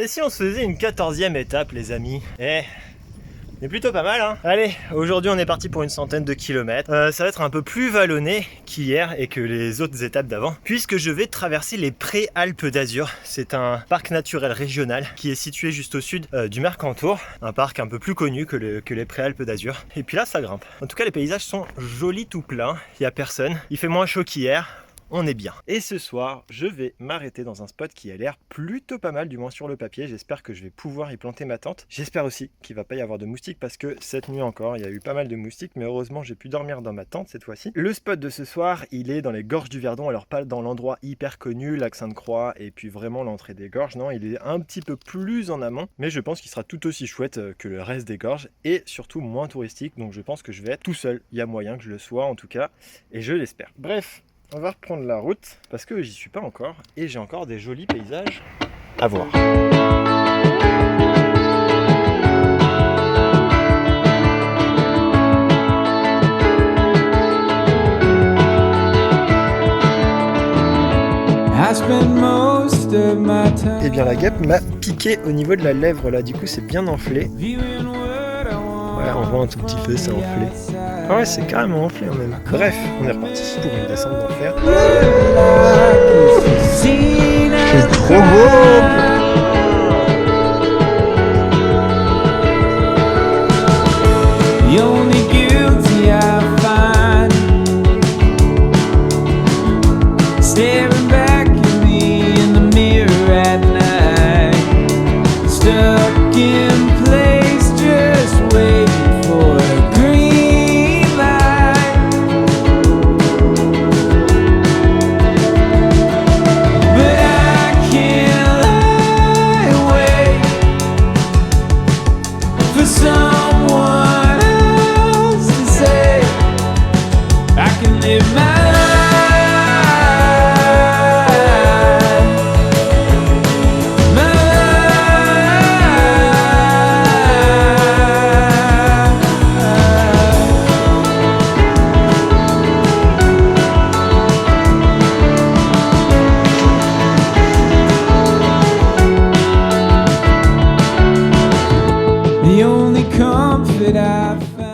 Et si on se faisait une 14e étape, les amis? C'est plutôt pas mal, hein. Allez, aujourd'hui on est parti pour une centaine de kilomètres. Ça va être un peu plus vallonné qu'hier et que les autres étapes d'avant, puisque je vais traverser les Préalpes d'Azur. C'est un parc naturel régional qui est situé juste au sud du Mercantour, un parc un peu plus connu que les Préalpes d'Azur. Et puis là, ça grimpe. En tout cas, les paysages sont jolis tout plein. Il n'y a personne. Il fait moins chaud qu'hier. On est bien. Et ce soir, je vais m'arrêter dans un spot qui a l'air plutôt pas mal, du moins sur le papier. J'espère que je vais pouvoir y planter ma tente. J'espère aussi qu'il va pas y avoir de moustiques parce que cette nuit encore, il y a eu pas mal de moustiques, mais heureusement, j'ai pu dormir dans ma tente cette fois-ci. Le spot de ce soir, il est dans les gorges du Verdon, alors pas dans l'endroit hyper connu, lac Sainte-Croix, et puis vraiment l'entrée des gorges. Non, il est un petit peu plus en amont, mais je pense qu'il sera tout aussi chouette que le reste des gorges et surtout moins touristique. Donc je pense que je vais être tout seul. Il y a moyen que je le sois en tout cas, et je l'espère. Bref. On va reprendre la route parce que j'y suis pas encore et j'ai encore des jolis paysages à voir. Et bien la guêpe m'a piqué au niveau de la lèvre là, du coup c'est bien enflé. Ouais, on voit un tout petit peu, c'est enflé. Ah ouais, c'est carrément enflé en même. Bref, on est reparti pour une descente d'enfer. C'est trop beau!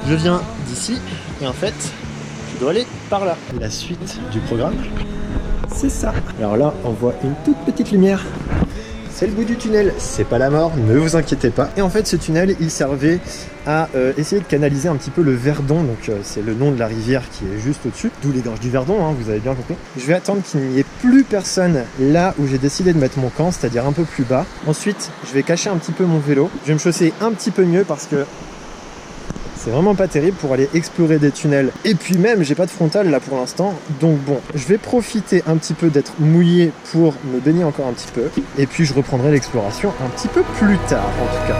Je viens d'ici et en fait je dois aller par là. Et la suite du programme, c'est ça. Alors là on voit une toute petite lumière. C'est le bout du tunnel, c'est pas la mort, ne vous inquiétez pas. Et en fait ce tunnel il servait à essayer de canaliser un petit peu le Verdon, donc c'est le nom de la rivière qui est juste au-dessus, d'où les gorges du Verdon, hein, vous avez bien compris. Je vais attendre qu'il n'y ait plus personne là où j'ai décidé de mettre mon camp, c'est-à-dire un peu plus bas. Ensuite je vais cacher un petit peu mon vélo, je vais me chausser un petit peu mieux parce que c'est vraiment pas terrible pour aller explorer des tunnels. Et puis même, j'ai pas de frontal là pour l'instant. Donc bon, je vais profiter un petit peu d'être mouillé pour me baigner encore un petit peu. Et puis je reprendrai l'exploration un petit peu plus tard en tout cas.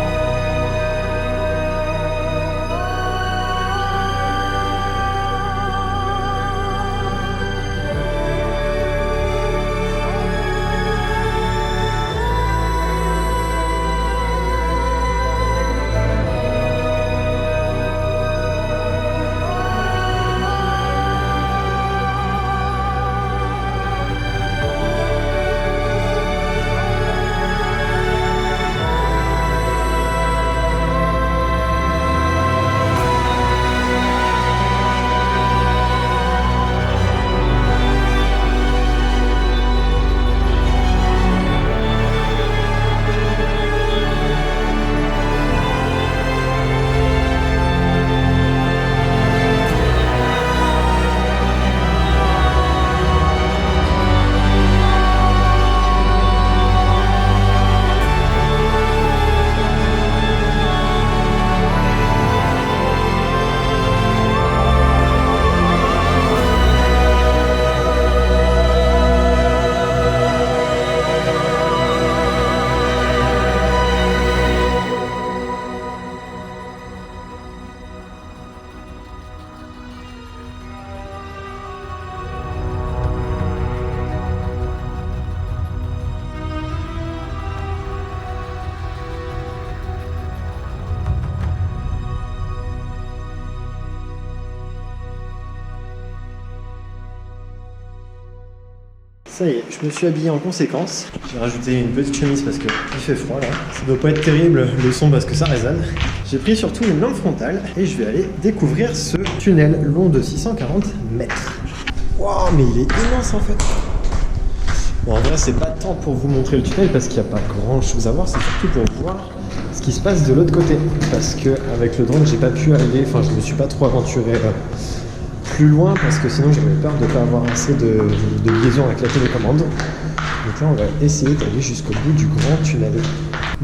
Ça y est, je me suis habillé en conséquence. J'ai rajouté une petite chemise parce qu'il fait froid là. Ça doit pas être terrible le son parce que ça résonne. J'ai pris surtout une lampe frontale et je vais aller découvrir ce tunnel long de 640 mètres. Waouh, mais il est immense en fait. Bon, en vrai, c'est pas tant pour vous montrer le tunnel parce qu'il n'y a pas grand chose à voir, c'est surtout pour voir ce qui se passe de l'autre côté. Parce que avec le drone, j'ai pas pu aller, enfin, je me suis pas trop aventuré plus loin parce que sinon j'avais peur de ne pas avoir assez de liaison avec la télécommande. Donc là on va essayer d'aller jusqu'au bout du grand tunnel.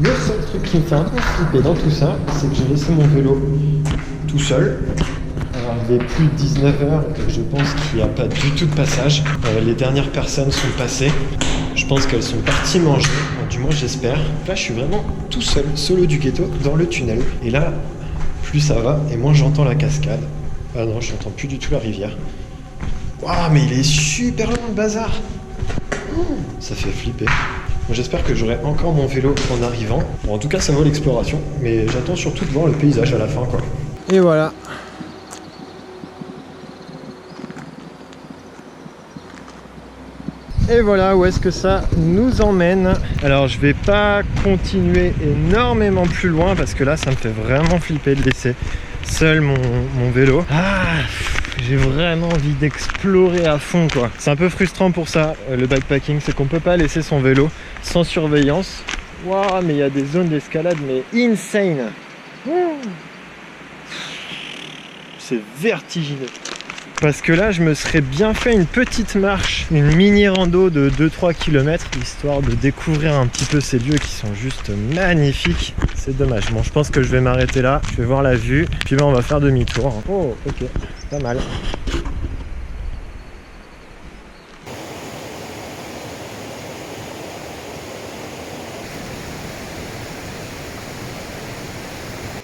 Le seul truc qui me fait un peu flipper dans tout ça, c'est que j'ai laissé mon vélo tout seul. Alors il est plus de 19h et je pense qu'il n'y a pas du tout de passage. Les dernières personnes sont passées. Je pense qu'elles sont parties manger, du moins j'espère. Là je suis vraiment tout seul, solo du ghetto, dans le tunnel. Et là, plus ça va et moins j'entends la cascade. Ah non, je n'entends plus du tout la rivière. Waouh, mais il est super long le bazar. Ça fait flipper. Bon, j'espère que j'aurai encore mon vélo en arrivant. Bon, en tout cas, ça vaut l'exploration. Mais j'attends surtout de voir le paysage à la fin, quoi. Et voilà. Et voilà où est-ce que ça nous emmène. Alors je vais pas continuer énormément plus loin parce que là ça me fait vraiment flipper de laisser seul mon vélo. J'ai vraiment envie d'explorer à fond quoi. C'est un peu frustrant pour ça le bikepacking, c'est qu'on peut pas laisser son vélo sans surveillance. Waouh, mais il y a des zones d'escalade mais insane. C'est vertigineux. Parce que là, je me serais bien fait une petite marche, une mini rando de 2-3 km, histoire de découvrir un petit peu ces lieux qui sont juste magnifiques. C'est dommage. Bon, je pense que je vais m'arrêter là, je vais voir la vue, puis ben, on va faire demi-tour. Oh, ok, c'est pas mal.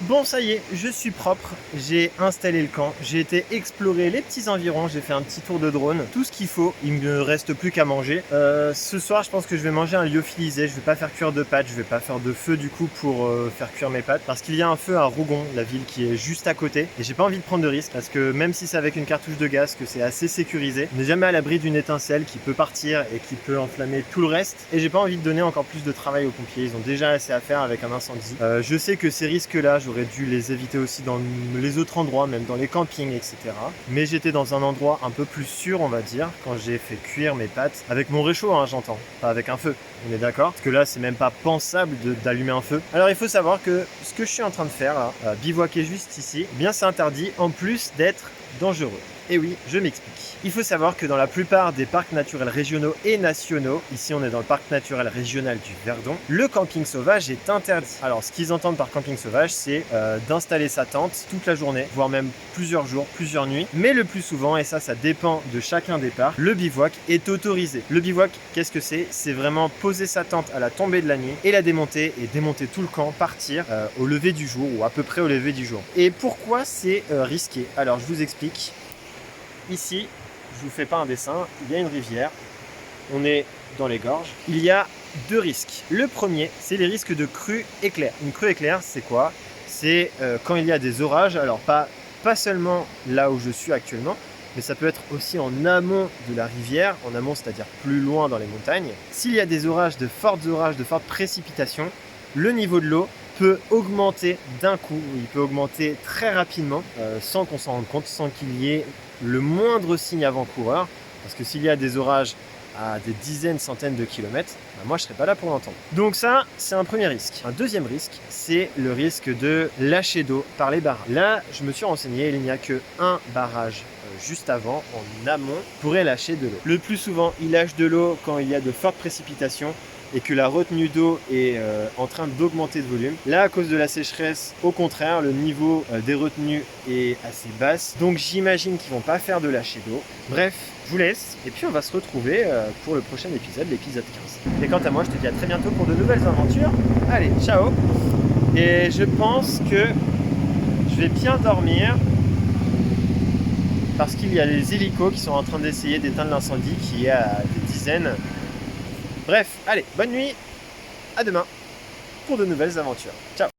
Bon, ça y est, je suis propre, j'ai installé le camp, j'ai été explorer les petits environs, j'ai fait un petit tour de drone, tout ce qu'il faut, il me reste plus qu'à manger. Ce soir, je pense que je vais manger un lyophilisé, je vais pas faire cuire de pâtes, je vais pas faire de feu du coup pour faire cuire mes pâtes, parce qu'il y a un feu à Rougon, la ville qui est juste à côté, et j'ai pas envie de prendre de risque, parce que même si c'est avec une cartouche de gaz, que c'est assez sécurisé, on n'est jamais à l'abri d'une étincelle qui peut partir et qui peut enflammer tout le reste, et j'ai pas envie de donner encore plus de travail aux pompiers, ils ont déjà assez à faire avec un incendie. Je sais que ces risques-là, j'aurais dû les éviter aussi dans les autres endroits, même dans les campings, etc. Mais j'étais dans un endroit un peu plus sûr, on va dire, quand j'ai fait cuire mes pâtes, avec mon réchaud, hein, j'entends, pas avec un feu, on est d'accord? Parce que là, c'est même pas pensable d'allumer un feu. Alors, il faut savoir que ce que je suis en train de faire, là, bivouaquer juste ici, eh bien c'est interdit, en plus d'être dangereux. Et oui, je m'explique. Il faut savoir que dans la plupart des parcs naturels régionaux et nationaux, ici on est dans le parc naturel régional du Verdon, le camping sauvage est interdit. Alors ce qu'ils entendent par camping sauvage, c'est d'installer sa tente toute la journée, voire même plusieurs jours, plusieurs nuits. Mais le plus souvent, et ça dépend de chacun des parcs, le bivouac est autorisé. Le bivouac, qu'est-ce que c'est? C'est vraiment poser sa tente à la tombée de la nuit et la démonter, et démonter tout le camp, partir au lever du jour, ou à peu près au lever du jour. Et pourquoi c'est risqué? Alors je vous explique. Ici, je vous fais pas un dessin, il y a une rivière, on est dans les gorges. Il y a deux risques. Le premier, c'est les risques de crue éclair. Une crue éclair, c'est quoi? C'est quand il y a des orages, alors pas seulement là où je suis actuellement, mais ça peut être aussi en amont de la rivière, en amont c'est-à-dire plus loin dans les montagnes. S'il y a des orages, de fortes précipitations, le niveau de l'eau peut augmenter d'un coup, il peut augmenter très rapidement, sans qu'on s'en rende compte, sans qu'il y ait le moindre signe avant-coureur, parce que s'il y a des orages à des dizaines, centaines de kilomètres, ben moi je serai pas là pour l'entendre. Donc ça, c'est un premier risque. Un deuxième risque, c'est le risque de lâcher d'eau par les barrages. Là, je me suis renseigné, il n'y a qu'un barrage juste avant, en amont, pourrait lâcher de l'eau. Le plus souvent, il lâche de l'eau quand il y a de fortes précipitations et que la retenue d'eau est en train d'augmenter de volume. Là, à cause de la sécheresse, au contraire, le niveau des retenues est assez basse. Donc j'imagine qu'ils vont pas faire de lâcher d'eau. Bref, je vous laisse et puis on va se retrouver pour le prochain épisode, l'épisode 15. Et quant à moi, je te dis à très bientôt pour de nouvelles aventures. Allez, ciao! Et je pense que je vais bien dormir parce qu'il y a les hélicos qui sont en train d'essayer d'éteindre l'incendie qui est à des dizaines. Bref, allez, bonne nuit, à demain pour de nouvelles aventures. Ciao!